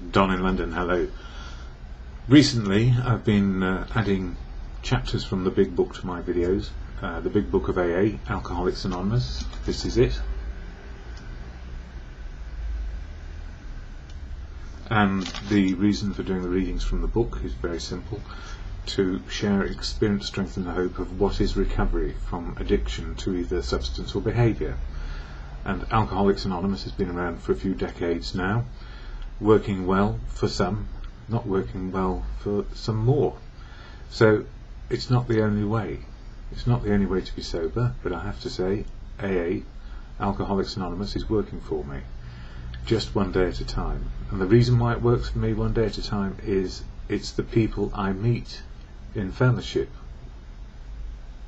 DonInLondon, hello. Recently I've been adding chapters from the big book to my videos, the big book of AA, Alcoholics Anonymous. This is it. And the reason for doing the readings from the book is very simple: to share experience, strength and hope of what is recovery from addiction to either substance or behaviour. And Alcoholics Anonymous has been around for a few decades now, working well for some, not working well for some more. So it's not the only way. It's not the only way to be sober, but I have to say AA, Alcoholics Anonymous, is working for me, just one day at a time. And the reason why it works for me one day at a time is it's the people I meet in fellowship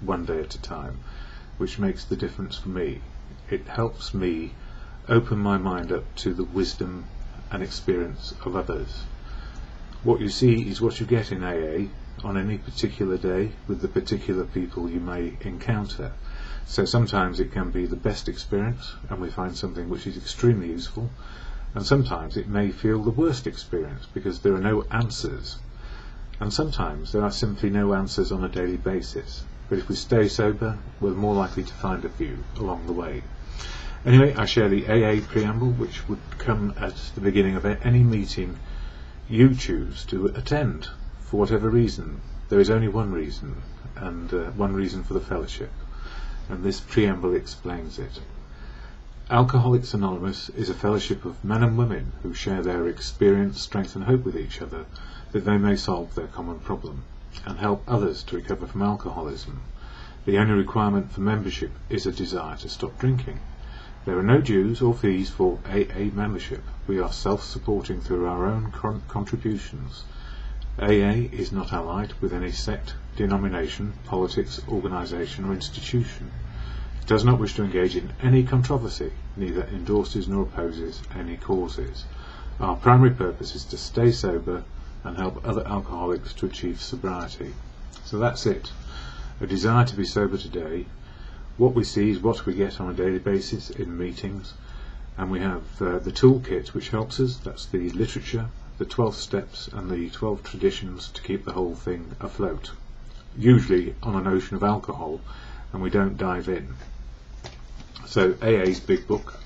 one day at a time which makes the difference for me. It helps me open my mind up to the wisdom and experience of others. What you see is what you get in AA on any particular day with the particular people you may encounter. So sometimes it can be the best experience and we find something which is extremely useful, and sometimes it may feel the worst experience because there are no answers, and sometimes there are simply no answers on a daily basis. But if we stay sober, we're more likely to find a few along the way. Anyway, I share the AA preamble, which would come at the beginning of any meeting you choose to attend for whatever reason. There is only one reason, and one reason for the fellowship, and this preamble explains it. Alcoholics Anonymous is a fellowship of men and women who share their experience, strength and hope with each other, that they may solve their common problem and help others to recover from alcoholism. The only requirement for membership is a desire to stop drinking. There are no dues or fees for AA membership. We are self-supporting through our own contributions. AA is not allied with any sect, denomination, politics, organisation or institution. It does not wish to engage in any controversy, neither endorses nor opposes any causes. Our primary purpose is to stay sober and help other alcoholics to achieve sobriety. So that's it. A desire to be sober today. What we see is what we get on a daily basis in meetings, and we have the toolkit which helps us. That's the literature, the 12 steps and the 12 traditions to keep the whole thing afloat, usually on an ocean of alcohol, and we don't dive in. So AA's big book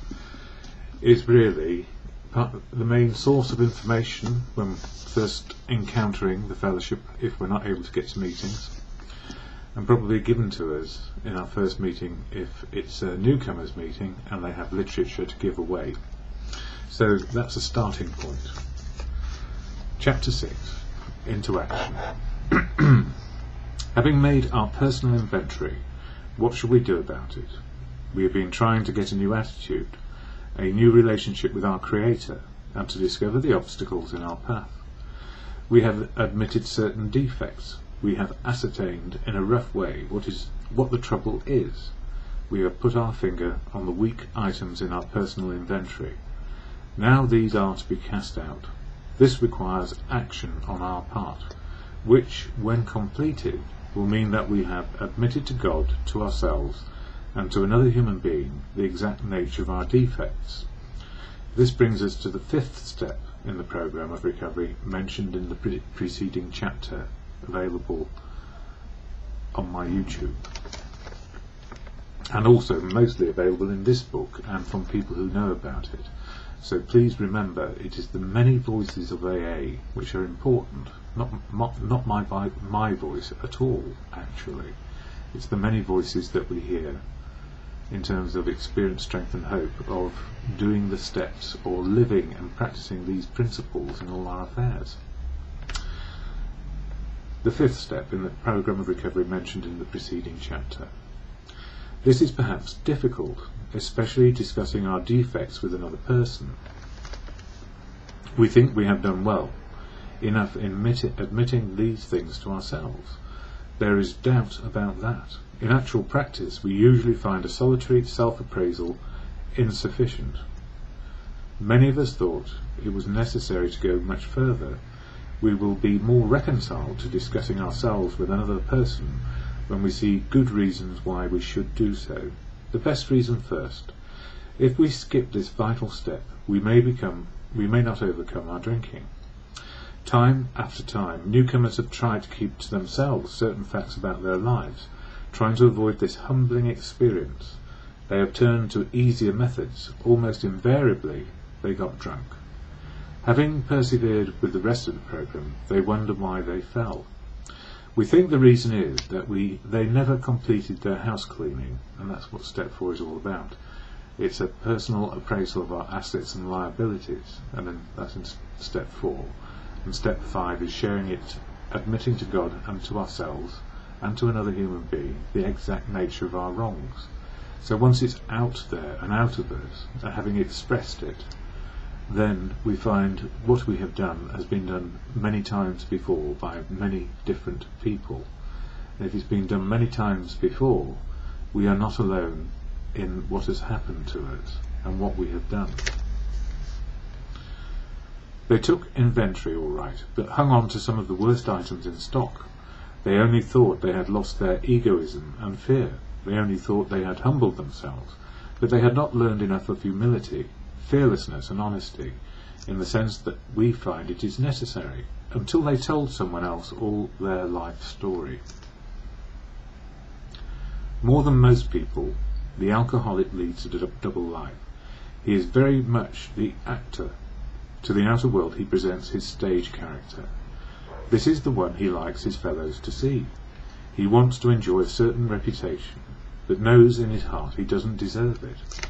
is really the main source of information when first encountering the fellowship, if we're not able to get to meetings, and probably given to us in our first meeting if it's a newcomers meeting and they have literature to give away. So that's a starting point. Chapter 6, Into Action. Having made our personal inventory, what shall we do about it? We have been trying to get a new attitude, a new relationship with our Creator, and to discover the obstacles in our path. We have admitted certain defects. We have ascertained in a rough way what the trouble is. We have put our finger on the weak items in our personal inventory. Now these are to be cast out. This requires action on our part, which, when completed, will mean that we have admitted to God, to ourselves, and to another human being the exact nature of our defects. This brings us to the 5th step in the program of recovery mentioned in the preceding chapter, available on my YouTube, and also mostly available in this book and from people who know about it. So please remember, it is the many voices of AA which are important, not my voice at all, actually. It's the many voices that we hear in terms of experience, strength and hope of doing the steps or living and practicing these principles in all our affairs. The 5th step in the program of recovery mentioned in the preceding chapter. This is perhaps difficult, especially discussing our defects with another person. We think we have done well enough in admitting these things to ourselves. There is doubt about that. In actual practice, we usually find a solitary self-appraisal insufficient. Many of us thought it was necessary to go much further. We will be more reconciled to discussing ourselves with another person when we see good reasons why we should do so. The best reason first. If we skip this vital step, we may become we may not overcome our drinking. Time after time, newcomers have tried to keep to themselves certain facts about their lives, trying to avoid this humbling experience. They have turned to easier methods. Almost invariably, they got drunk. Having persevered with the rest of the program, they wonder why they fell. We think the reason is that they never completed their house cleaning, and that's what step 4 is all about. It's a personal appraisal of our assets and liabilities, and then that's in step 4. And step 5 is sharing it, admitting to God and to ourselves and to another human being the exact nature of our wrongs. So once it's out there and out of us, and having expressed it, then we find what we have done has been done many times before by many different people. And if it's been done many times before, we are not alone in what has happened to us and what we have done. They took inventory all right, but hung on to some of the worst items in stock. They only thought they had lost their egoism and fear. They only thought they had humbled themselves, but they had not learned enough of humility, fearlessness and honesty, in the sense that we find it is necessary, until they told someone else all their life story. More than most people, the alcoholic leads a double life. He is very much the actor. To the outer world he presents his stage character. This is the one he likes his fellows to see. He wants to enjoy a certain reputation, but knows in his heart he doesn't deserve it.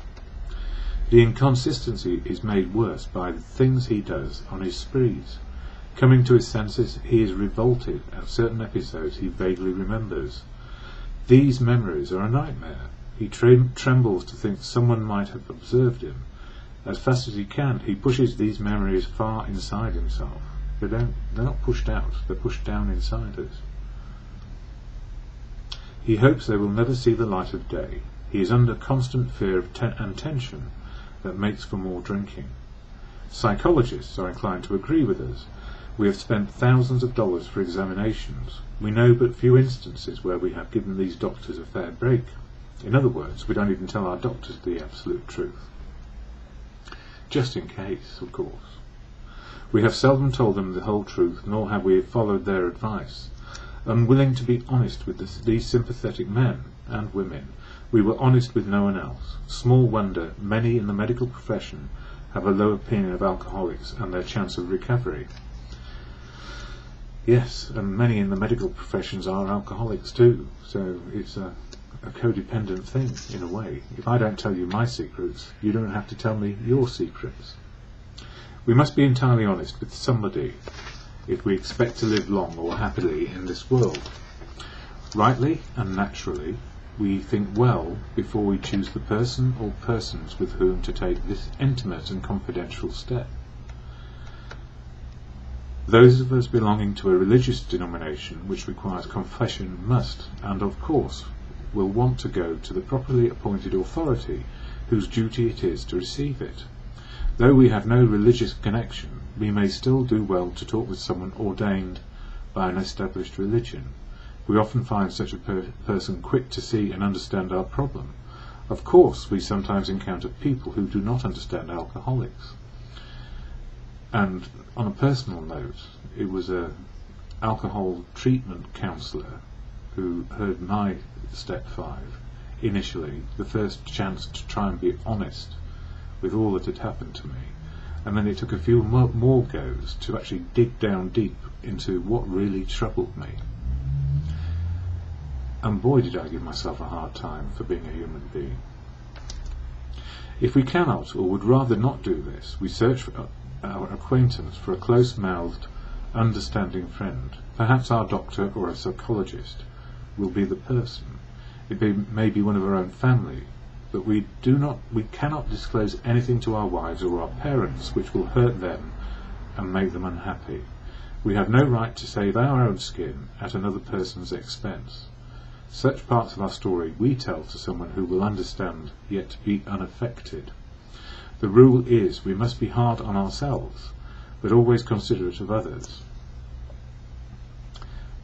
The inconsistency is made worse by the things he does on his sprees. Coming to his senses, he is revolted at certain episodes he vaguely remembers. These memories are a nightmare. He trembles to think someone might have observed him. As fast as he can, he pushes these memories far inside himself. They're not pushed out, they're pushed down inside us. He hopes they will never see the light of day. He is under constant fear of and tension that makes for more drinking. Psychologists are inclined to agree with us. We have spent thousands of dollars for examinations. We know but few instances where we have given these doctors a fair break. In other words, we don't even tell our doctors the absolute truth. Just in case, of course. We have seldom told them the whole truth, nor have we followed their advice. Unwilling to be honest with these sympathetic men and women, we were honest with no one else. Small wonder many in the medical profession have a low opinion of alcoholics and their chance of recovery. Yes, and many in the medical professions are alcoholics too, so it's a codependent thing, in a way. If I don't tell you my secrets, you don't have to tell me your secrets. We must be entirely honest with somebody if we expect to live long or happily in this world. Rightly and naturally, we think well before we choose the person or persons with whom to take this intimate and confidential step. Those of us belonging to a religious denomination which requires confession must, and of course, will want to go to the properly appointed authority whose duty it is to receive it. Though we have no religious connection, we may still do well to talk with someone ordained by an established religion. We often find such a person quick to see and understand our problem. Of course, we sometimes encounter people who do not understand alcoholics. And on a personal note, it was an alcohol treatment counsellor who heard my step 5 initially, the first chance to try and be honest with all that had happened to me, and then it took a few more goes to actually dig down deep into what really troubled me. And boy did I give myself a hard time for being a human being. If we cannot or would rather not do this, we search for our acquaintance, for a close-mouthed, understanding friend. Perhaps our doctor or a psychologist will be the person. It may be one of our own family, but we cannot disclose anything to our wives or our parents which will hurt them and make them unhappy. We have no right to save our own skin at another person's expense. Such parts of our story we tell to someone who will understand, yet be unaffected. The rule is we must be hard on ourselves, but always considerate of others.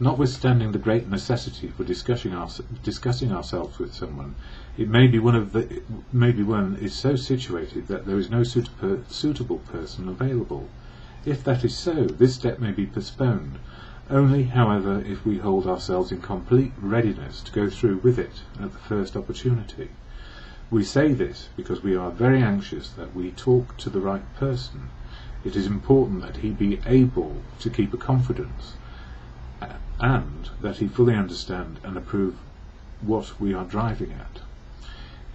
Notwithstanding the great necessity for discussing ourselves with someone, it may be one is so situated that there is no suitable person available. If that is so, this step may be postponed, only, however, if we hold ourselves in complete readiness to go through with it at the first opportunity. We say this because we are very anxious that we talk to the right person. It is important that he be able to keep a confidence, and that he fully understand and approve what we are driving at.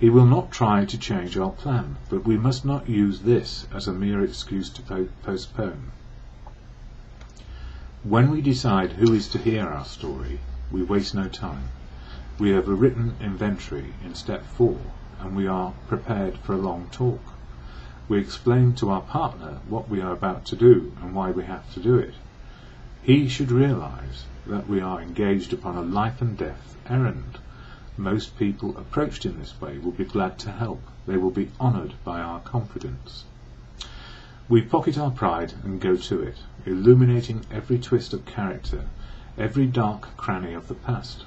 He will not try to change our plan, but we must not use this as a mere excuse to postpone. When we decide who is to hear our story, we waste no time. We have a written inventory in step 4, and we are prepared for a long talk. We explain to our partner what we are about to do and why we have to do it. He should realize that we are engaged upon a life and death errand. Most people approached in this way will be glad to help. They will be honoured by our confidence. We pocket our pride and go to it, illuminating every twist of character, every dark cranny of the past.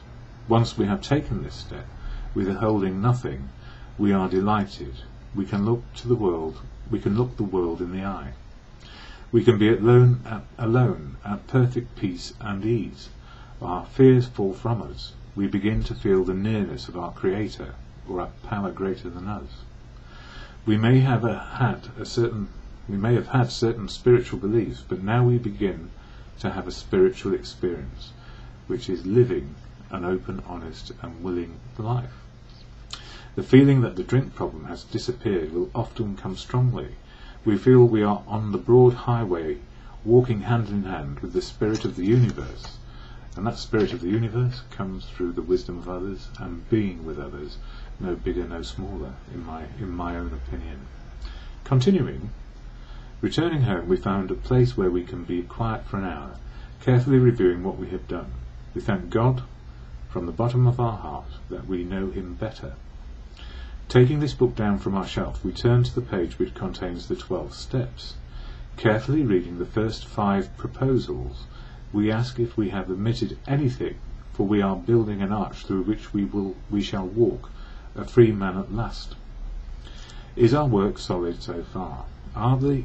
Once we have taken this step, withholding nothing, we are delighted. We can look the world in the eye. We can be alone at perfect peace and ease. Our fears fall from us. We begin to feel the nearness of our Creator, or a power greater than us. We may have had certain spiritual beliefs, but now we begin to have a spiritual experience, which is living an open, honest and willing life. The feeling that the drink problem has disappeared will often come strongly. We feel we are on the broad highway, walking hand in hand with the spirit of the universe, and that spirit of the universe comes through the wisdom of others and being with others, no bigger, no smaller, in my own opinion. Continuing, returning home, we found a place where we can be quiet for an hour, carefully reviewing what we have done. We thank God from the bottom of our heart that we know Him better. Taking this book down from our shelf, we turn to the page which contains the 12 steps. Carefully reading the first 5 proposals, we ask if we have omitted anything, for we are building an arch through which we shall walk, a free man at last. Is our work solid so far? Are the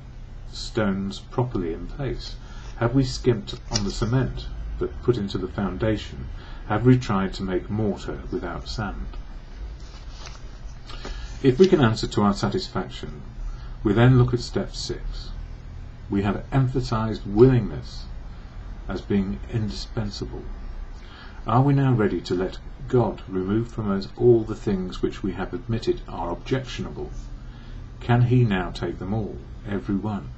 stones properly in place? Have we skimped on the cement that put into the foundation? Have we tried to make mortar without sand? If we can answer to our satisfaction, we then look at step 6. We have emphasized willingness as being indispensable. Are we now ready to let God remove from us all the things which we have admitted are objectionable? Can He now take them all, every one?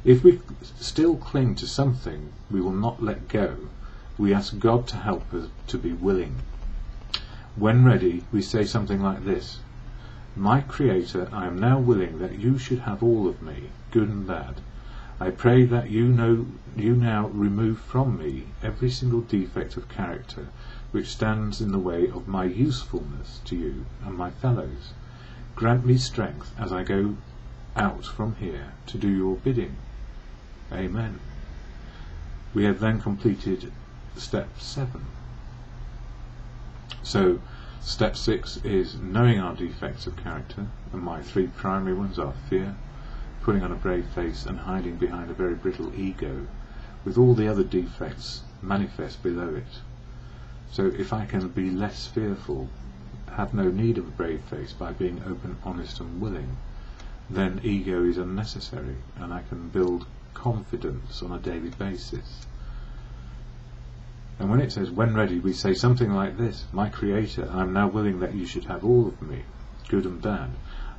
If we still cling to something we will not let go, we ask God to help us to be willing. When ready, we say something like this: My Creator, I am now willing that you should have all of me, good and bad. I pray that you now remove from me every single defect of character which stands in the way of my usefulness to you and my fellows. Grant me strength as I go out from here to do your bidding. Amen. We have then completed step 7. So, step 6 is knowing our defects of character, and my 3 primary ones are fear, putting on a brave face, and hiding behind a very brittle ego, with all the other defects manifest below it. So if I can be less fearful, have no need of a brave face by being open, honest and willing, then ego is unnecessary, and I can build confidence on a daily basis. And when it says, when ready, we say something like this: My Creator, I am now willing that you should have all of me, good and bad.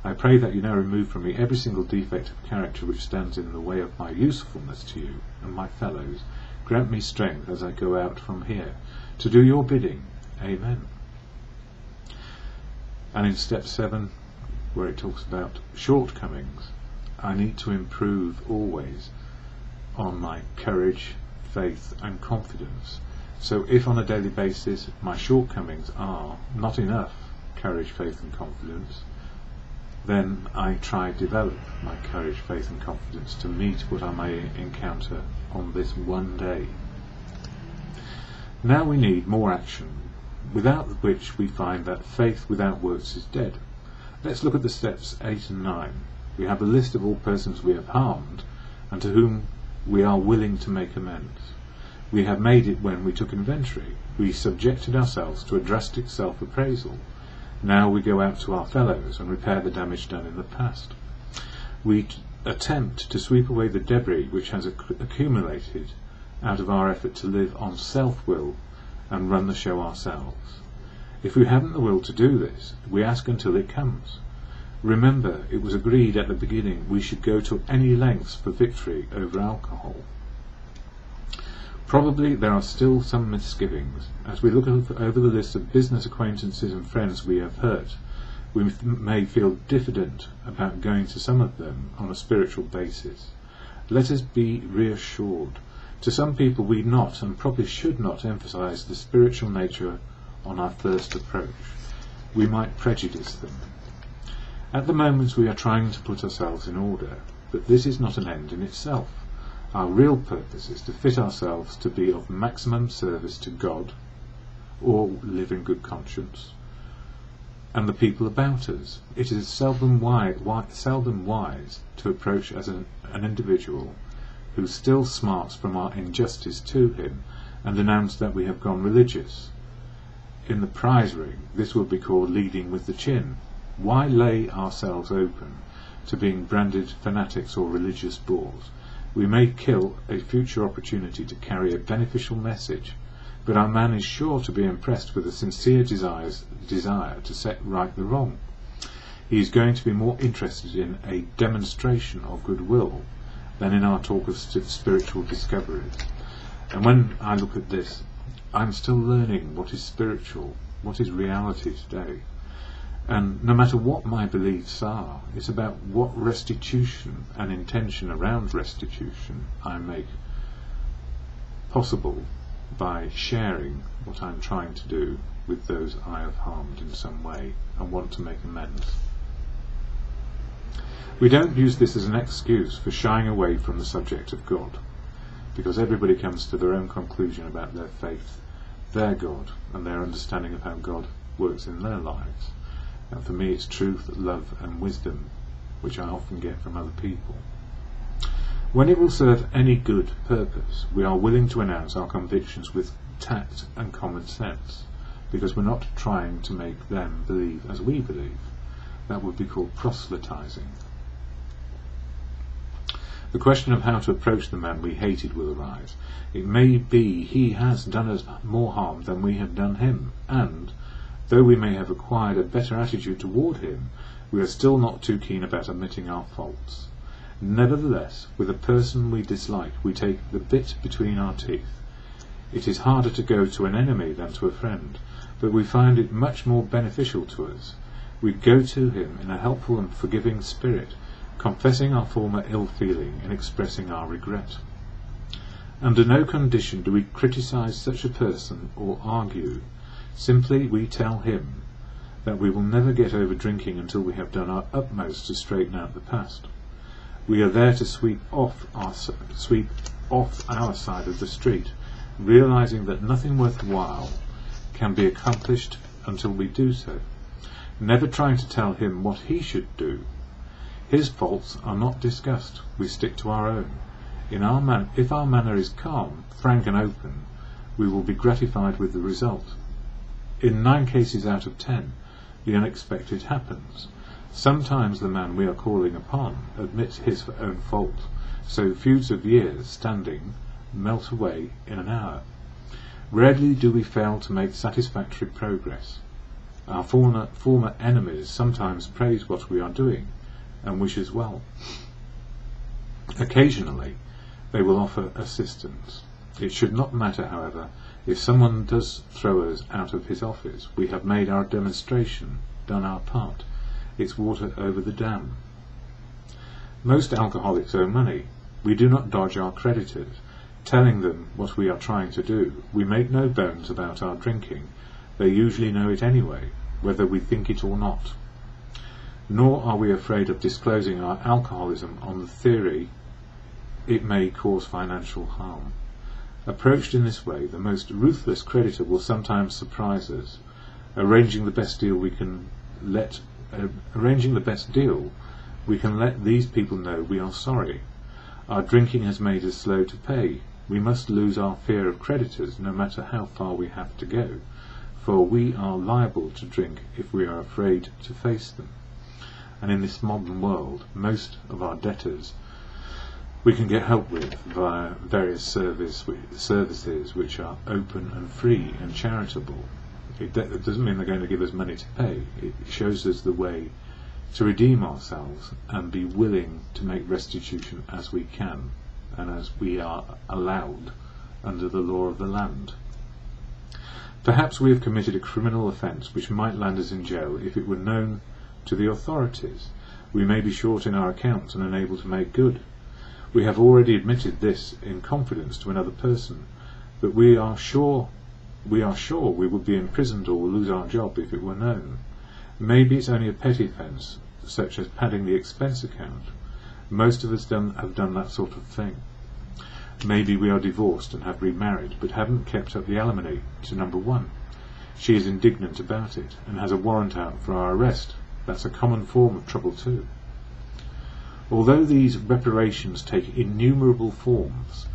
I pray that you now remove from me every single defect of character which stands in the way of my usefulness to you and my fellows. Grant me strength as I go out from here to do your bidding. Amen. And in step 7, where it talks about shortcomings, I need to improve always on my courage, faith and confidence. So if on a daily basis my shortcomings are not enough courage, faith and confidence, then I try to develop my courage, faith and confidence to meet what I may encounter on this one day. Now we need more action, without which we find that faith without works is dead. Let's look at the steps 8 and 9. We have a list of all persons we have harmed, and to whom we are willing to make amends. We have made it when we took inventory. We subjected ourselves to a drastic self-appraisal. Now we go out to our fellows and repair the damage done in the past. We attempt to sweep away the debris which has accumulated out of our effort to live on self-will and run the show ourselves. If we haven't the will to do this, we ask until it comes. Remember, it was agreed at the beginning we should go to any lengths for victory over alcohol. Probably there are still some misgivings. As we look over the list of business acquaintances and friends we have hurt, we may feel diffident about going to some of them on a spiritual basis. Let us be reassured. To some people we not, and probably should not, emphasize the spiritual nature on our first approach. We might prejudice them. At the moment we are trying to put ourselves in order, but this is not an end in itself. Our real purpose is to fit ourselves to be of maximum service to God, or live in good conscience, and the people about us. It is seldom wise to approach as an individual who still smarts from our injustice to him and announce that we have gone religious. In the prize ring this would be called leading with the chin. Why lay ourselves open to being branded fanatics or religious bores? We may kill a future opportunity to carry a beneficial message, but our man is sure to be impressed with a sincere desire to set right the wrong. He is going to be more interested in a demonstration of goodwill than in our talk of spiritual discoveries. And when I look at this, I'm still learning what is spiritual, what is reality today. And no matter what my beliefs are, it's about what restitution and intention around restitution I make possible by sharing what I'm trying to do with those I have harmed in some way and want to make amends. We don't use this as an excuse for shying away from the subject of God, because everybody comes to their own conclusion about their faith, their God, and their understanding of how God works in their lives. And for me it's truth, love and wisdom, which I often get from other people. When it will serve any good purpose, we are willing to announce our convictions with tact and common sense, because we're not trying to make them believe as we believe. That would be called proselytizing. The question of how to approach the man we hated will arise. It may be he has done us more harm than we have done him, and though we may have acquired a better attitude toward him, we are still not too keen about admitting our faults. Nevertheless, with a person we dislike, we take the bit between our teeth. It is harder to go to an enemy than to a friend, but we find it much more beneficial to us. We go to him in a helpful and forgiving spirit, confessing our former ill feeling and expressing our regret. Under no condition do we criticize such a person or argue. Simply we tell him that we will never get over drinking until we have done our utmost to straighten out the past. We are there to sweep off our side of the street, realizing that nothing worthwhile can be accomplished until we do so, never trying to tell him what he should do. His faults are not discussed, we stick to our own. If our manner is calm, frank and open, we will be gratified with the result. In 9 cases out of 10, the unexpected happens. Sometimes the man we are calling upon admits his own fault, so feuds of years standing melt away in an hour. Rarely do we fail to make satisfactory progress. Our former enemies sometimes praise what we are doing and wish us well. Occasionally they will offer assistance. It should not matter, however, if someone does throw us out of his office. We have made our demonstration, done our part. It's water over the dam. Most alcoholics owe money. We do not dodge our creditors, telling them what we are trying to do. We make no bones about our drinking. They usually know it anyway, whether we think it or not. Nor are we afraid of disclosing our alcoholism on the theory it may cause financial harm. Approached in this way, the most ruthless creditor will sometimes surprise us. Arranging the best deal, we can let these people know we are sorry. Our drinking has made us slow to pay. We must lose our fear of creditors, no matter how far we have to go, for we are liable to drink if we are afraid to face them. And in this modern world, most of our debtors we can get help with via various services which are open and free and charitable. It doesn't mean they're going to give us money to pay. It shows us the way to redeem ourselves and be willing to make restitution as we can and as we are allowed under the law of the land. Perhaps we have committed a criminal offence which might land us in jail if it were known to the authorities. We may be short in our accounts and unable to make good. We have already admitted this in confidence to another person, but we are sure we would be imprisoned or lose our job if it were known. Maybe it's only a petty offence, such as padding the expense account. Most of us have done that sort of thing. Maybe we are divorced and have remarried, but haven't kept up the alimony to number one. She is indignant about it and has a warrant out for our arrest. That's a common form of trouble too. Although these reparations take innumerable forms,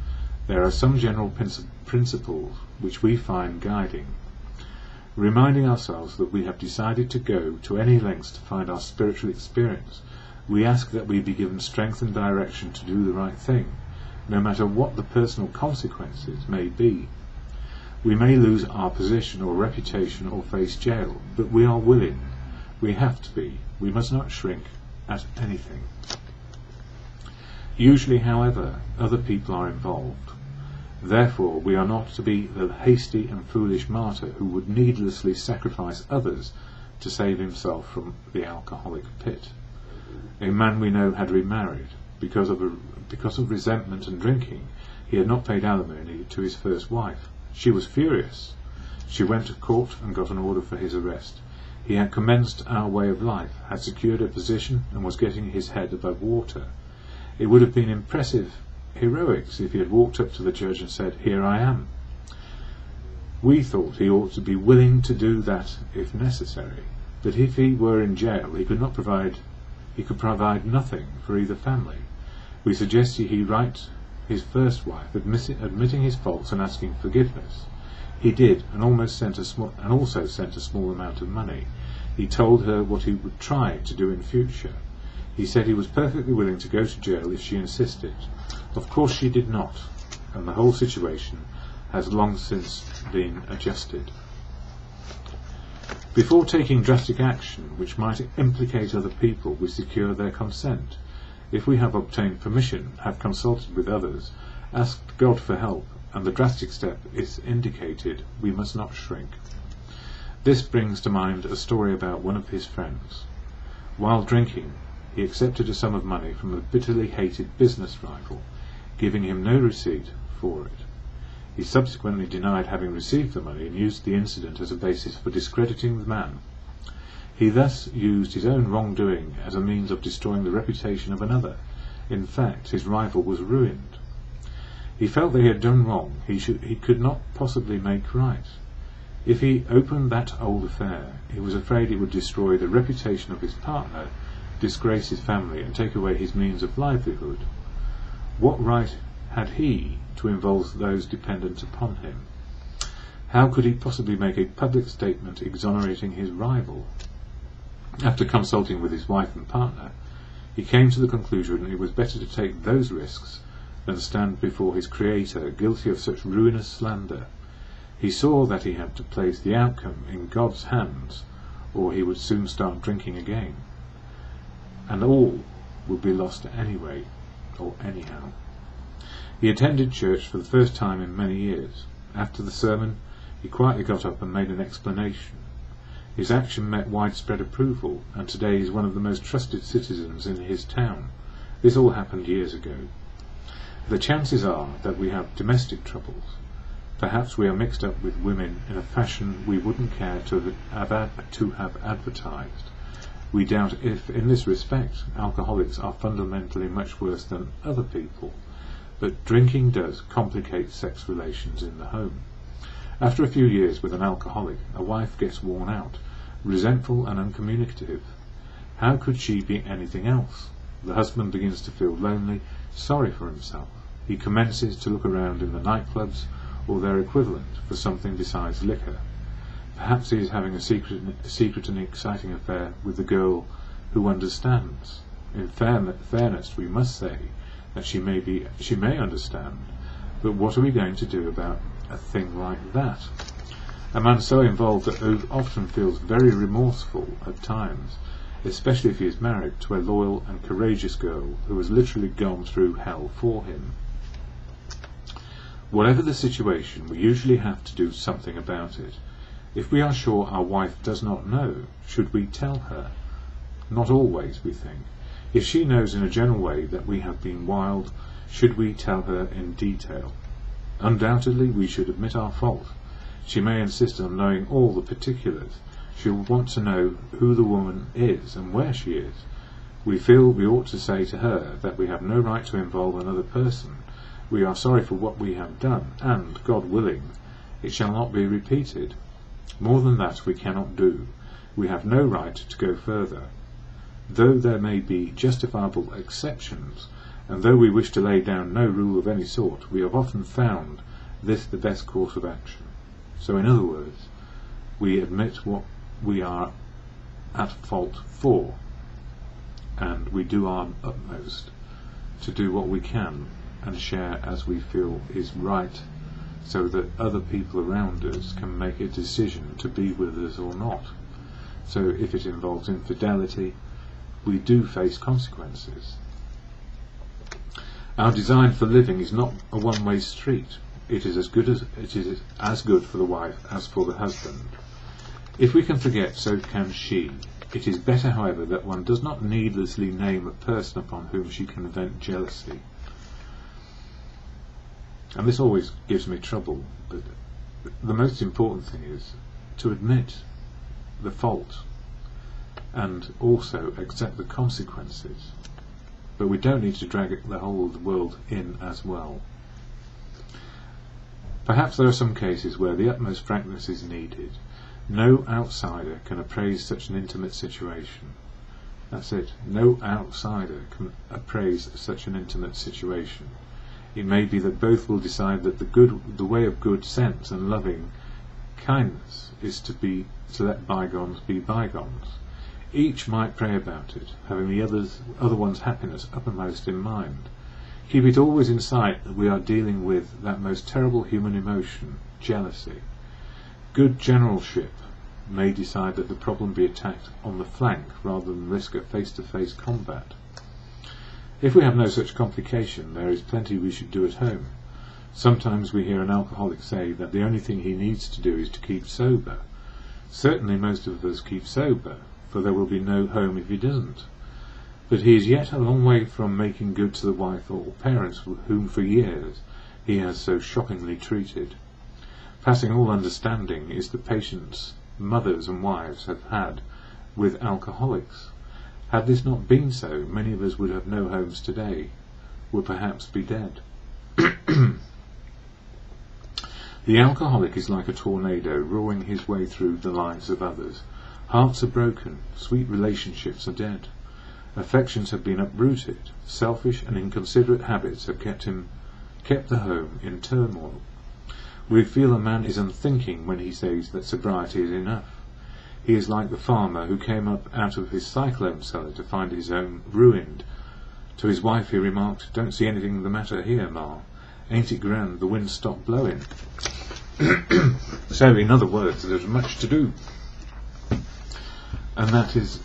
there are some general principles which we find guiding. Reminding ourselves that we have decided to go to any lengths to find our spiritual experience, we ask that we be given strength and direction to do the right thing, no matter what the personal consequences may be. We may lose our position or reputation or face jail, but we are willing. We have to be. We must not shrink at anything. Usually, however, other people are involved. Therefore, we are not to be the hasty and foolish martyr who would needlessly sacrifice others to save himself from the alcoholic pit. A man we know had remarried. Because of resentment and drinking, he had not paid alimony to his first wife. She was furious. She went to court and got an order for his arrest. He had commenced our way of life, had secured a position, and was getting his head above water. It would have been impressive heroics if he had walked up to the judge and said, "Here I am." We thought he ought to be willing to do that if necessary, but if he were in jail he could provide nothing for either family. We suggested he write his first wife, admitting his faults and asking forgiveness. He did, and also sent a small amount of money. He told her what he would try to do in future. He said he was perfectly willing to go to jail if she insisted. Of course she did not, and the whole situation has long since been adjusted. Before taking drastic action which might implicate other people, we secure their consent. If we have obtained permission, have consulted with others, asked God for help, and the drastic step is indicated, we must not shrink. This brings to mind a story about one of his friends. While drinking, he accepted a sum of money from a bitterly hated business rival, giving him no receipt for it. He subsequently denied having received the money and used the incident as a basis for discrediting the man. He thus used his own wrongdoing as a means of destroying the reputation of another. In fact, his rival was ruined. He felt that he had done wrong. He could not possibly make right. If he opened that old affair, he was afraid it would destroy the reputation of his partner, disgrace his family, and take away his means of livelihood. What right had he to involve those dependent upon him? How could he possibly make a public statement exonerating his rival? After consulting with his wife and partner, he came to the conclusion it was better to take those risks than stand before his Creator guilty of such ruinous slander. He saw that he had to place the outcome in God's hands, or he would soon start drinking again, and all would be lost anyway, or anyhow. He attended church for the first time in many years. After the sermon, he quietly got up and made an explanation. His action met widespread approval, and today he is one of the most trusted citizens in his town. This all happened years ago. The chances are that we have domestic troubles. Perhaps we are mixed up with women in a fashion we wouldn't care to have advertised. We doubt if, in this respect, alcoholics are fundamentally much worse than other people. but drinking does complicate sex relations in the home. After a few years with an alcoholic, a wife gets worn out, resentful and uncommunicative. How could she be anything else? The husband begins to feel lonely, sorry for himself. He commences to look around in the nightclubs or their equivalent for something besides liquor. Perhaps he is having a secret and exciting affair with the girl who understands. In fairness, we must say that she may understand, but what are we going to do about a thing like that? A man so involved that often feels very remorseful at times, especially if he is married to a loyal and courageous girl who has literally gone through hell for him. Whatever the situation, we usually have to do something about it. If we are sure our wife does not know, should we tell her? Not always, we think. If she knows in a general way that we have been wild, should we tell her in detail? Undoubtedly, we should admit our fault. She may insist on knowing all the particulars. She will want to know who the woman is and where she is. We feel we ought to say to her that we have no right to involve another person. We are sorry for what we have done, and, God willing, it shall not be repeated. More than that we cannot do. We have no right to go further. Though there may be justifiable exceptions, and though we wish to lay down no rule of any sort, we have often found this the best course of action. So, in other words, we admit what we are at fault for, and we do our utmost to do what we can and share as we feel is right, so that other people around us can make a decision to be with us or not. So if it involves infidelity, we do face consequences. Our design for living is not a one-way street. It is as good for the wife as for the husband. If we can forget, so can she. It is better, however, that one does not needlessly name a person upon whom she can vent jealousy. And this always gives me trouble, but the most important thing is to admit the fault and also accept the consequences. But we don't need to drag the whole of the world in as well. Perhaps there are some cases where the utmost frankness is needed. No outsider can appraise such an intimate situation. That's it. No outsider can appraise such an intimate situation. It may be that both will decide that the way of good sense and loving kindness is to let bygones be bygones. Each might pray about it, having the other one's happiness uppermost in mind. Keep it always in sight that we are dealing with that most terrible human emotion, jealousy. Good generalship may decide that the problem be attacked on the flank rather than risk a face-to-face combat. If we have no such complication, there is plenty we should do at home. Sometimes we hear an alcoholic say that the only thing he needs to do is to keep sober. Certainly most of us keep sober, for there will be no home if he doesn't. But he is yet a long way from making good to the wife or parents whom for years he has so shockingly treated. Passing all understanding is the patience mothers and wives have had with alcoholics. Had this not been so, many of us would have no homes today, would perhaps be dead. The alcoholic is like a tornado roaring his way through the lives of others. Hearts are broken, sweet relationships are dead. Affections have been uprooted, selfish and inconsiderate habits have kept the home in turmoil. We feel a man is unthinking when he says that sobriety is enough. He is like the farmer who came up out of his cyclone cellar to find his home ruined. To his wife he remarked, "Don't see anything the matter here, Ma. Ain't it grand the wind stopped blowing?" So, in other words, there's much to do. And that is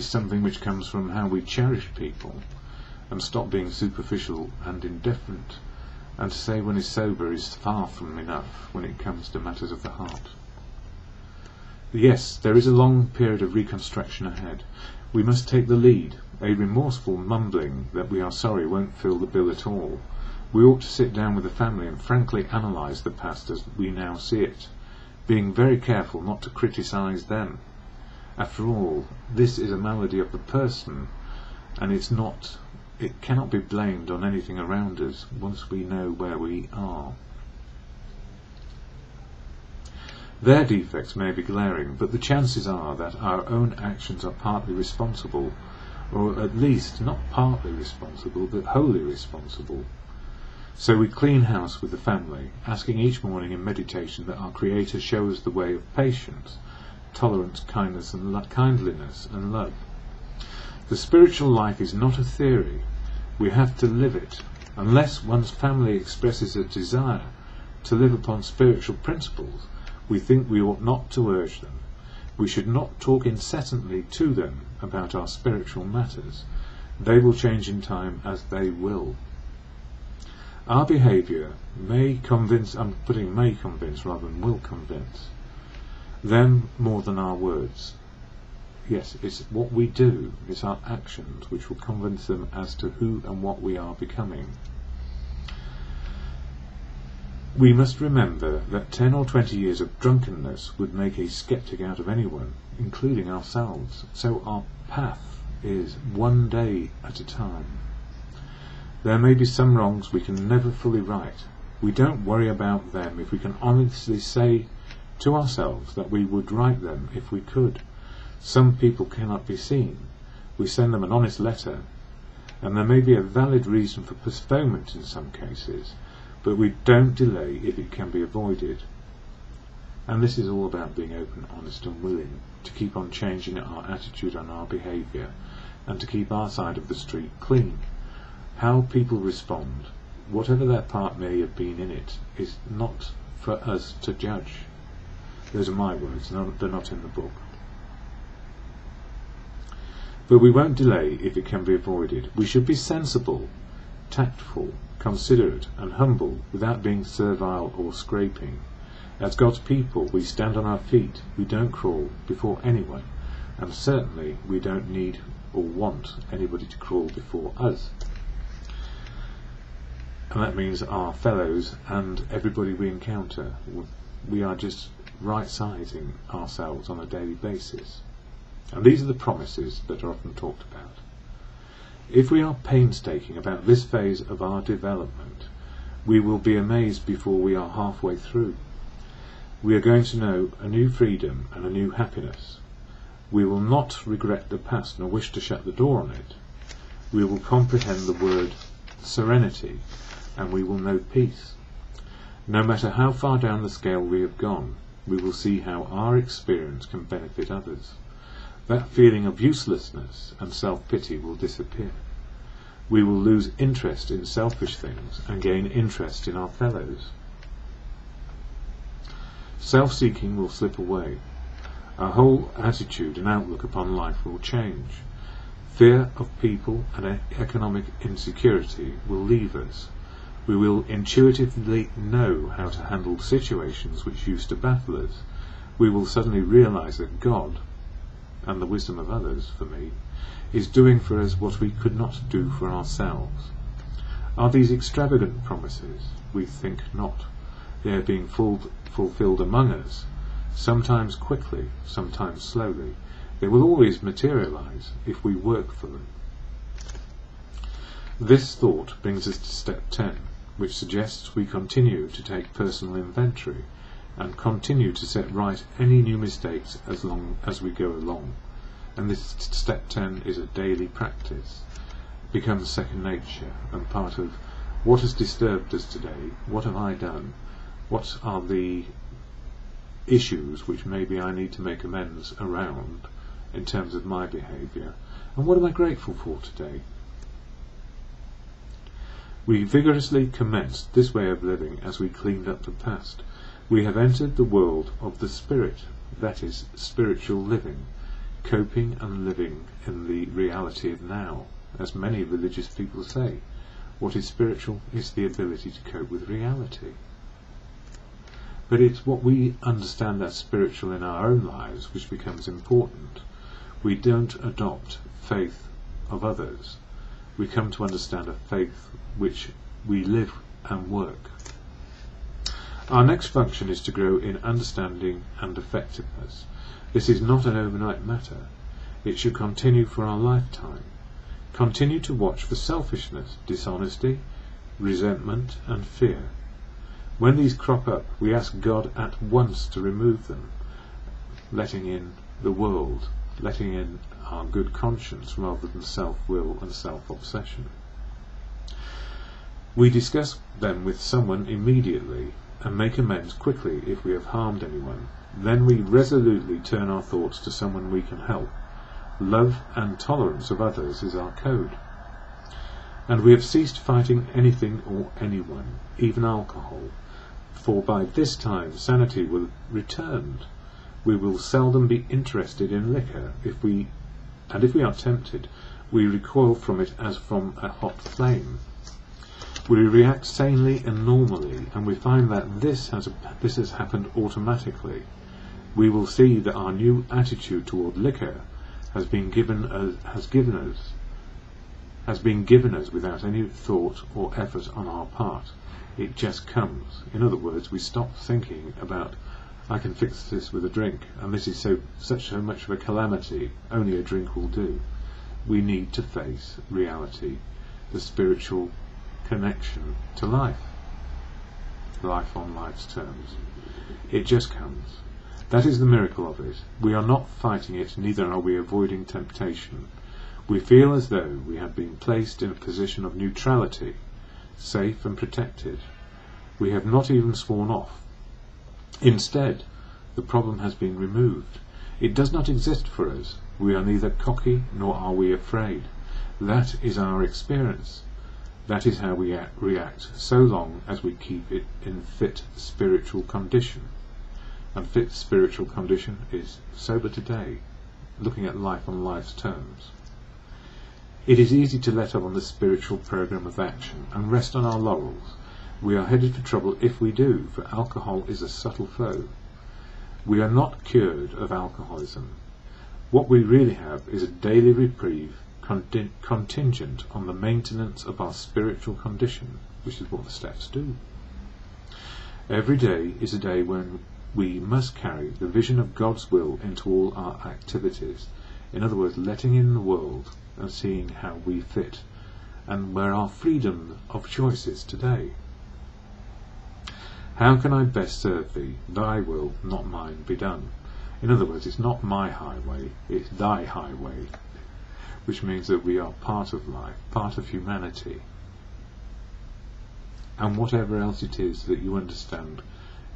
something which comes from how we cherish people and stop being superficial and indifferent, and to say one is sober is far from enough when it comes to matters of the heart. Yes, there is a long period of reconstruction ahead. We must take the lead. A remorseful mumbling that we are sorry won't fill the bill at all. We ought to sit down with the family and frankly analyse the past as we now see it, being very careful not to criticise them. After all, this is a malady of the person, and it's not it cannot be blamed on anything around us once we know where we are. Their defects may be glaring, but the chances are that our own actions are partly responsible, or at least not partly responsible, but wholly responsible. So we clean house with the family, asking each morning in meditation that our Creator show us the way of patience, tolerance, kindness and kindliness and love. The spiritual life is not a theory. We have to live it. Unless one's family expresses a desire to live upon spiritual principles, we think we ought not to urge them. We should not talk incessantly to them about our spiritual matters. They will change in time as they will. Our behaviour may convince, I'm putting may convince rather than will convince, them more than our words. Yes, it's what we do, it's our actions which will convince them as to who and what we are becoming. We must remember that 10 or 20 years of drunkenness would make a sceptic out of anyone, including ourselves. So our path is one day at a time. There may be some wrongs we can never fully right. We don't worry about them if we can honestly say to ourselves that we would right them if we could. Some people cannot be seen. We send them an honest letter, and there may be a valid reason for postponement in some cases, but we don't delay if it can be avoided. And this is all about being open, honest and willing to keep on changing our attitude and our behaviour, and to keep our side of the street clean. How people respond, whatever their part may have been in it, is not for us to judge. Those are my words, they're not in the book. But we won't delay if it can be avoided. We should be sensible, tactful, considerate and humble without being servile or scraping. As God's people, we stand on our feet, we don't crawl before anyone, and certainly we don't need or want anybody to crawl before us. And that means our fellows and everybody we encounter. We are just right-sizing ourselves on a daily basis. And these are the promises that are often talked about. If we are painstaking about this phase of our development, we will be amazed before we are halfway through. We are going to know a new freedom and a new happiness. We will not regret the past nor wish to shut the door on it. We will comprehend the word serenity, and we will know peace. No matter how far down the scale we have gone, we will see how our experience can benefit others. That feeling of uselessness and self-pity will disappear. We will lose interest in selfish things and gain interest in our fellows. Self-seeking will slip away. Our whole attitude and outlook upon life will change. Fear of people and economic insecurity will leave us. We will intuitively know how to handle situations which used to baffle us. We will suddenly realize that God, and the wisdom of others, for me, is doing for us what we could not do for ourselves. Are these extravagant promises? We think not. They are being fulfilled among us, sometimes quickly, sometimes slowly. They will always materialize if we work for them. This thought brings us to step 10, which suggests we continue to take personal inventory and continue to set right any new mistakes as long as we go along. And this step 10 is a daily practice. It becomes second nature and part of what has disturbed us today. What have I done? What are the issues which maybe I need to make amends around in terms of my behaviour? And what am I grateful for today? We vigorously commenced this way of living as we cleaned up the past. We have entered the world of the spirit, that is, spiritual living, coping and living in the reality of now. As many religious people say, what is spiritual is the ability to cope with reality. But it's what we understand as spiritual in our own lives which becomes important. We don't adopt faith of others. We come to understand a faith which we live and work. Our next function is to grow in understanding and effectiveness. This is not an overnight matter. It should continue for our lifetime. Continue to watch for selfishness, dishonesty, resentment and fear. When these crop up, we ask God at once to remove them, letting in the world, letting in our good conscience rather than self-will and self-obsession. We discuss them with someone immediately and make amends quickly if we have harmed anyone. Then we resolutely turn our thoughts to someone we can help. Love and tolerance of others is our code. And we have ceased fighting anything or anyone, even alcohol, for by this time sanity will have returned. We will seldom be interested in liquor. If we are tempted, we recoil from it as from a hot flame. We react sanely and normally, and we find that this has happened automatically. We will see that our new attitude toward liquor has been given us without any thought or effort on our part. It just comes. In other words, we stop thinking about, I can fix this with a drink, and this is so much of a calamity, only a drink will do. We need to face reality, the spiritual connection to life on life's terms. It just comes. That is the miracle of it. We are not fighting it, neither are we avoiding temptation. We feel as though we have been placed in a position of neutrality, safe and protected. We have not even sworn off. Instead, the problem has been removed. It does not exist for us. We are neither cocky nor are we afraid. That is our experience. That is how we react, so long as we keep it in fit spiritual condition. And fit spiritual condition is sober today, looking at life on life's terms. It is easy to let up on the spiritual program of action and rest on our laurels. We are headed for trouble if we do, for alcohol is a subtle foe. We are not cured of alcoholism. What we really have is a daily reprieve contingent on the maintenance of our spiritual condition, which is what the steps do. Every day is a day when we must carry the vision of God's will into all our activities. In other words, letting in the world and seeing how we fit and where our freedom of choice is today. How can I best serve thee? Thy will, not mine, be done. In other words, it's not my highway, it's thy highway, which means that we are part of life, part of humanity, and whatever else it is that you understand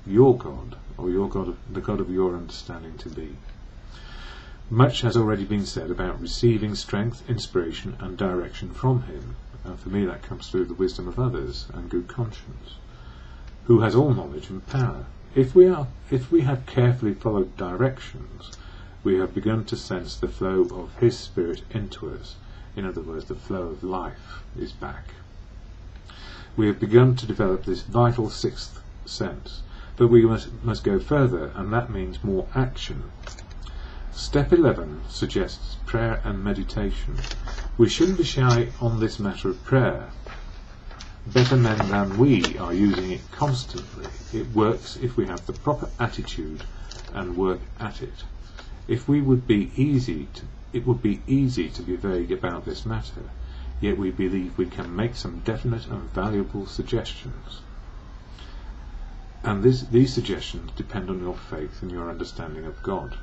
your God, or your God, the God of your understanding to be. Much has already been said about receiving strength, inspiration and direction from him, and for me that comes through the wisdom of others and good conscience, who has all knowledge and power. If we have carefully followed directions, we have begun to sense the flow of his spirit into us. In other words, the flow of life is back. We have begun to develop this vital sixth sense, but we must go further, and that means more action. Step 11 suggests prayer and meditation. We shouldn't be shy on this matter of prayer. Better men than we are using it constantly. It works if we have the proper attitude and work at it. It would be easy to be vague about this matter, yet we believe we can make some definite and valuable suggestions. And these suggestions depend on your faith and your understanding of God.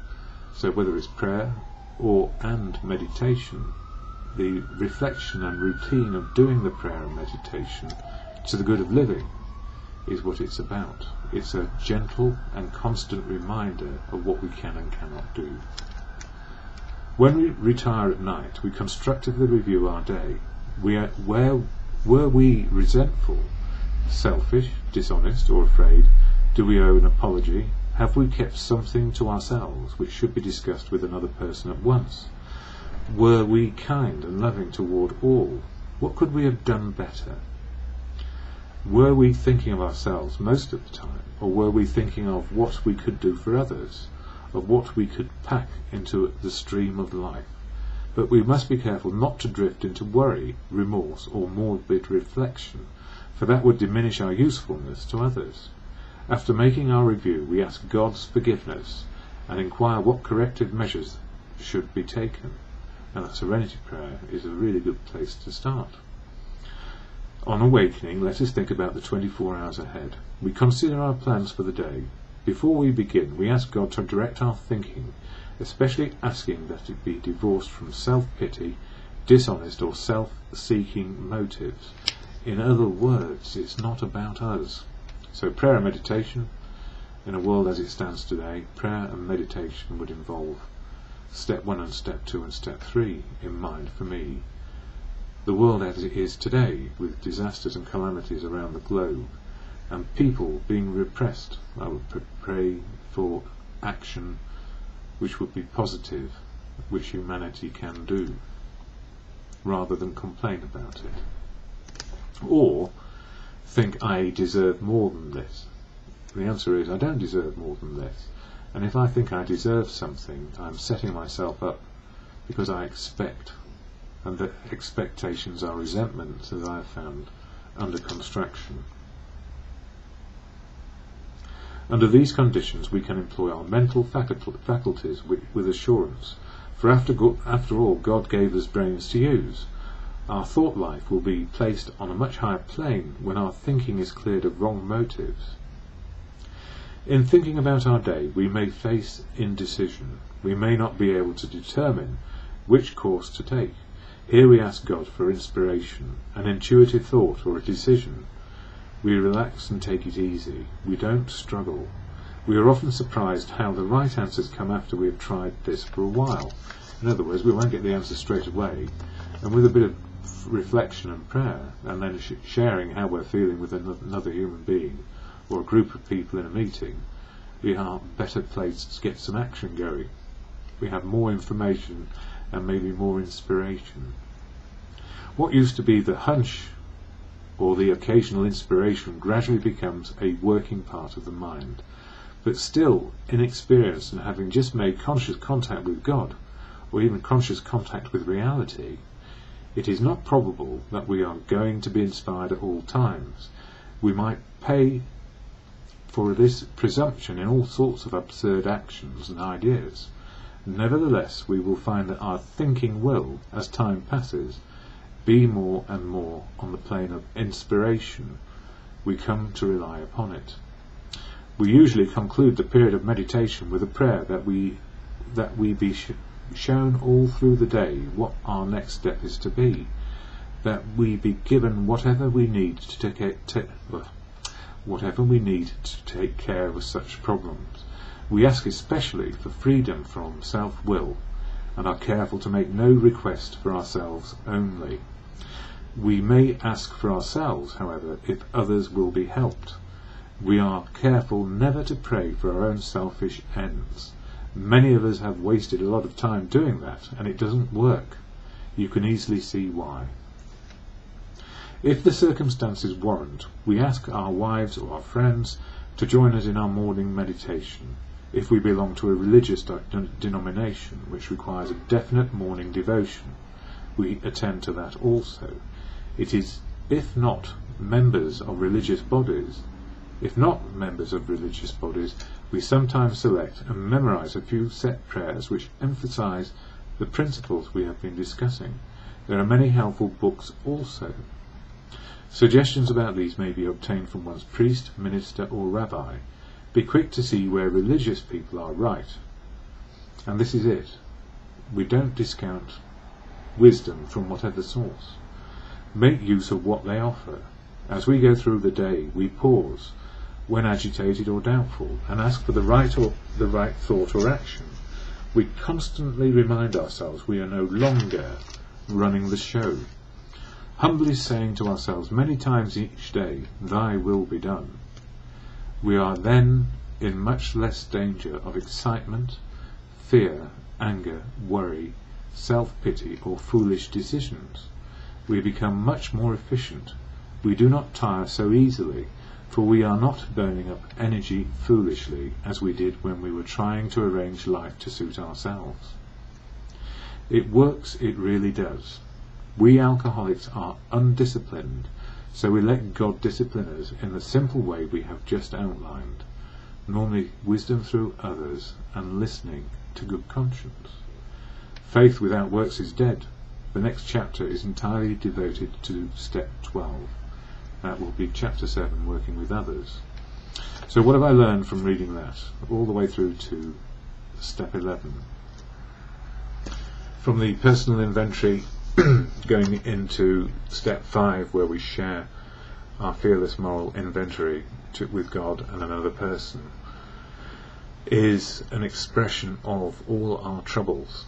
So whether it's prayer and meditation, the reflection and routine of doing the prayer and meditation to the good of living is what it's about. It's a gentle and constant reminder of what we can and cannot do. When we retire at night, we constructively review our day. Where were we resentful, selfish, dishonest or afraid? Do we owe an apology? Have we kept something to ourselves which should be discussed with another person at once? Were we kind and loving toward all? What could we have done better? Were we thinking of ourselves most of the time, or were we thinking of what we could do for others, of what we could pack into the stream of life? But we must be careful not to drift into worry, remorse, or morbid reflection, for that would diminish our usefulness to others. After making our review, we ask God's forgiveness and inquire what corrective measures should be taken. and that serenity prayer is a really good place to start. On awakening, let us think about the 24 hours ahead. We consider our plans for the day. Before we begin, we ask God to direct our thinking, especially asking that it be divorced from self-pity, dishonest or self-seeking motives. In other words, it's not about us. So prayer and meditation, in a world as it stands today, prayer and meditation would involve step 1 and step 2 and step 3 in mind for me. The world as it is today, with disasters and calamities around the globe, and people being repressed, I would pray for action which would be positive, which humanity can do, rather than complain about it. Or think I deserve more than this. The answer is I don't deserve more than this. And if I think I deserve something, I'm setting myself up because I expect, and the expectations are resentments, as I've found, under construction. Under these conditions we can employ our mental faculties with assurance, for after all God gave us brains to use. Our thought life will be placed on a much higher plane when our thinking is cleared of wrong motives. In thinking about our day, we may face indecision. We may not be able to determine which course to take. Here we ask God for inspiration, an intuitive thought or a decision. We relax and take it easy. We don't struggle. We are often surprised how the right answers come after we have tried this for a while. In other words, we won't get the answer straight away, and with a bit of reflection and prayer, and then sharing how we're feeling with another human being or a group of people in a meeting, we are better placed to get some action going. We have more information and maybe more inspiration. What used to be the hunch or the occasional inspiration gradually becomes a working part of the mind. But still inexperienced and having just made conscious contact with God, or even conscious contact with reality, it is not probable that we are going to be inspired at all times. We might pay for this presumption in all sorts of absurd actions and ideas. Nevertheless, we will find that our thinking will, as time passes, be more and more on the plane of inspiration. We come to rely upon it. We usually conclude the period of meditation with a prayer that we be shown all through the day what our next step is to be, that we be given whatever we need to take care of such problems. We ask especially for freedom from self-will, and are careful to make no request for ourselves only. We may ask for ourselves, however, if others will be helped. We are careful never to pray for our own selfish ends. Many of us have wasted a lot of time doing that, and it doesn't work. You can easily see why. If the circumstances warrant, we ask our wives or our friends to join us in our morning meditation. If we belong to a religious denomination which requires a definite morning devotion, we attend to that also. It is, if not members of religious bodies, we sometimes select and memorize a few set prayers which emphasize the principles we have been discussing. There are many helpful books also. Suggestions about these may be obtained from one's priest, minister or rabbi. Be quick to see where religious people are right. And this is it. We don't discount wisdom from whatever source. Make use of what they offer. As we go through the day, we pause when agitated or doubtful and ask for the right thought or action. We constantly remind ourselves we are no longer running the show, humbly saying to ourselves many times each day, "Thy will be done." We are then in much less danger of excitement, fear, anger, worry, self-pity or foolish decisions. We become much more efficient. We do not tire so easily, for we are not burning up energy foolishly as we did when we were trying to arrange life to suit ourselves. It works, it really does. We alcoholics are undisciplined, so we let God discipline us in the simple way we have just outlined, normally wisdom through others and listening to good conscience. Faith without works is dead. The next chapter is entirely devoted to step 12. That will be chapter 7, working with others. So what have I learned from reading that all the way through to step 11? From the personal inventory going into step 5, where we share our fearless moral inventory with God and another person, is an expression of all our troubles,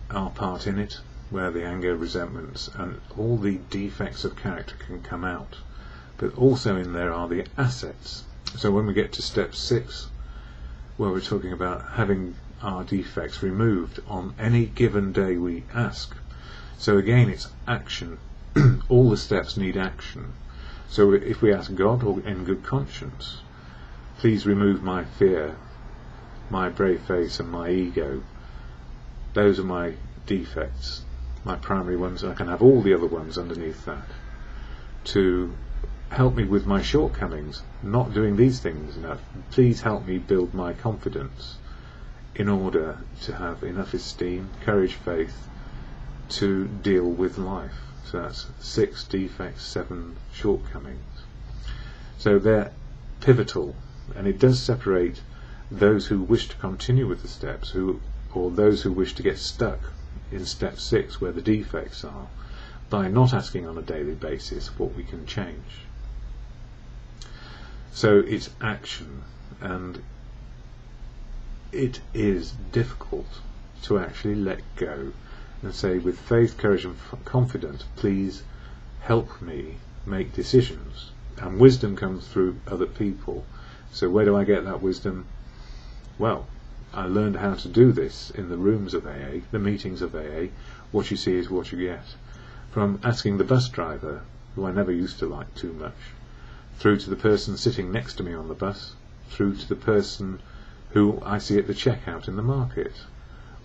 our part in it, where the anger, resentments and all the defects of character can come out. But also in there are the assets. So when we get to step 6, where we're talking about having our defects removed on any given day we ask. So again, it's action. All the steps need action. So if we ask God, or in good conscience, please remove my fear, my brave face and my ego. Those are my defects, my primary ones. I can have all the other ones underneath that. To help me with my shortcomings, not doing these things enough. Please help me build my confidence in order to have enough esteem, courage, faith to deal with life. So that's 6 defects, 7 shortcomings. So they're pivotal, and it does separate those who wish to continue with the steps, or those who wish to get stuck in step 6, where the defects are, by not asking on a daily basis what we can change. So it's action, and it is difficult to actually let go and say, with faith, courage and confidence, please help me make decisions. And wisdom comes through other people. So where do I get that wisdom? Well, I learned how to do this in the rooms of AA, the meetings of AA. What you see is what you get. From asking the bus driver, who I never used to like too much, through to the person sitting next to me on the bus, through to the person who I see at the checkout in the market,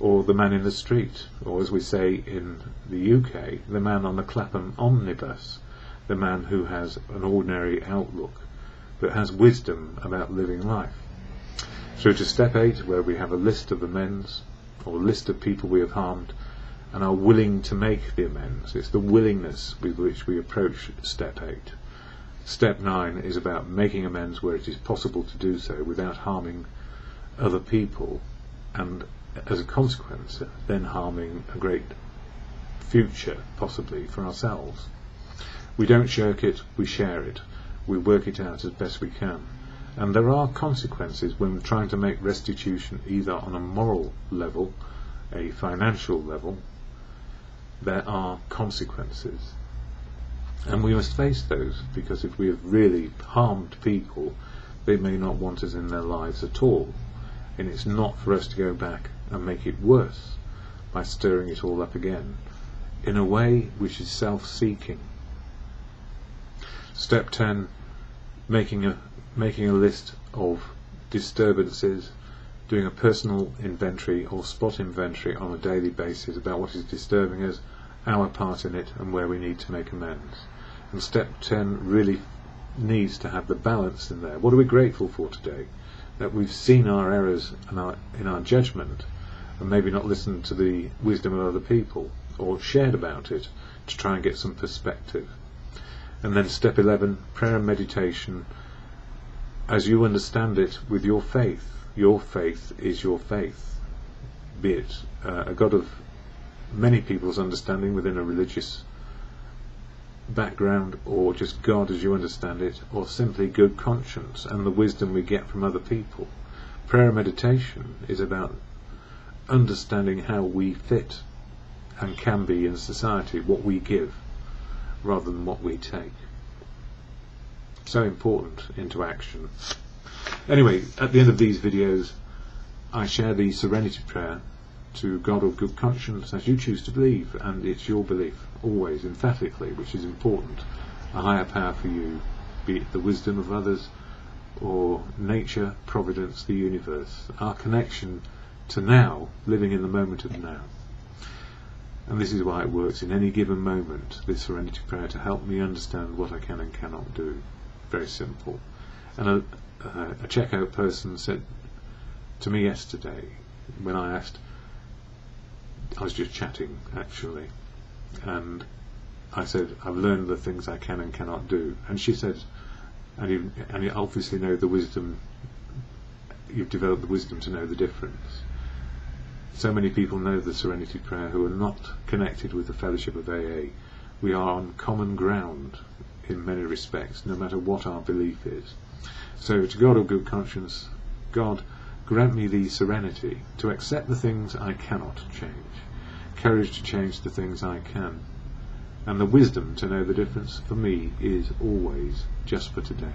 or the man in the street, or as we say in the UK, the man on the Clapham omnibus, the man who has an ordinary outlook but has wisdom about living life. Through to step 8, where we have a list of amends, or a list of people we have harmed, and are willing to make the amends. It's the willingness with which we approach step 8. Step 9 is about making amends where it is possible to do so without harming other people, and as a consequence then harming a great future possibly for ourselves. We don't shirk it, we share it, we work it out as best we can. And there are consequences when we're trying to make restitution, either on a moral level, a financial level. There are consequences, and we must face those, because if we have really harmed people, they may not want us in their lives at all, and it's not for us to go back and make it worse by stirring it all up again in a way which is self-seeking. Step 10, making a list of disturbances, doing a personal inventory or spot inventory on a daily basis about what is disturbing us, our part in it, and where we need to make amends. And step 10 really needs to have the balance in there. What are we grateful for today? That we've seen our errors in our judgment, and maybe not listened to the wisdom of other people, or shared about it to try and get some perspective. And then step 11, prayer and meditation, as you understand it with your faith. Your faith is your faith, be it a God of many people's understanding within a religious background, or just God as you understand it, or simply good conscience and the wisdom we get from other people. Prayer and meditation is about understanding how we fit and can be in society, what we give rather than what we take. So important into action. Anyway, at the end of these videos I share the serenity prayer to God of good conscience, as you choose to believe, and it's your belief always emphatically which is important, a higher power for you, be it the wisdom of others or nature, providence, the universe, our connection to now, living in the moment of now. And this is why it works in any given moment, this serenity prayer, to help me understand what I can and cannot do. Very simple. And a checkout person said to me yesterday, when I asked, I was just chatting actually, and I said, I've learned the things I can and cannot do, and she said, and you obviously know the wisdom, you've developed the wisdom to know the difference. So many people know the Serenity Prayer who are not connected with the fellowship of AA. We are on common ground in many respects, no matter what our belief is. So to God of good conscience, God, grant me the serenity to accept the things I cannot change, courage to change the things I can, and the wisdom to know the difference for me is always just for today.